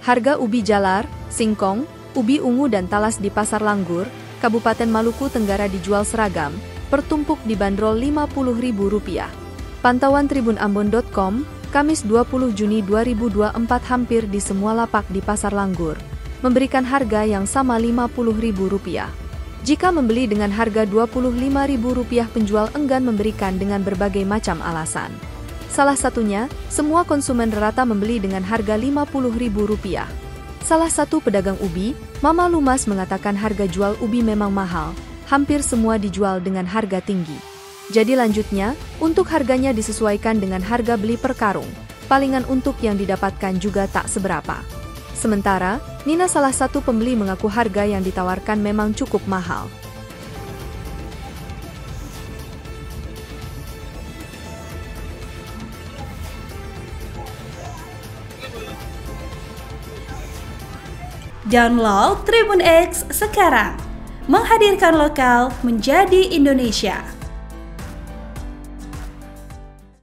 Harga ubi jalar, singkong, ubi ungu dan talas di Pasar Langgur, Kabupaten Maluku Tenggara dijual seragam, per tumpuk dibanderol Rp50.000. Pantauan tribunambon.com, Kamis 20 Juni 2024 hampir di semua lapak di Pasar Langgur, memberikan harga yang sama Rp50.000. Jika membeli dengan harga Rp25.000 penjual enggan memberikan dengan berbagai macam alasan. Salah satunya, semua konsumen rata membeli dengan harga Rp50.000. Salah satu pedagang ubi, Mama Lumas mengatakan harga jual ubi memang mahal, hampir semua dijual dengan harga tinggi. Jadi lanjutnya, untuk harganya disesuaikan dengan harga beli per karung, palingan untuk yang didapatkan juga tak seberapa. Sementara, Nina salah satu pembeli mengaku harga yang ditawarkan memang cukup mahal. Download Tribun X sekarang, menghadirkan lokal menjadi Indonesia.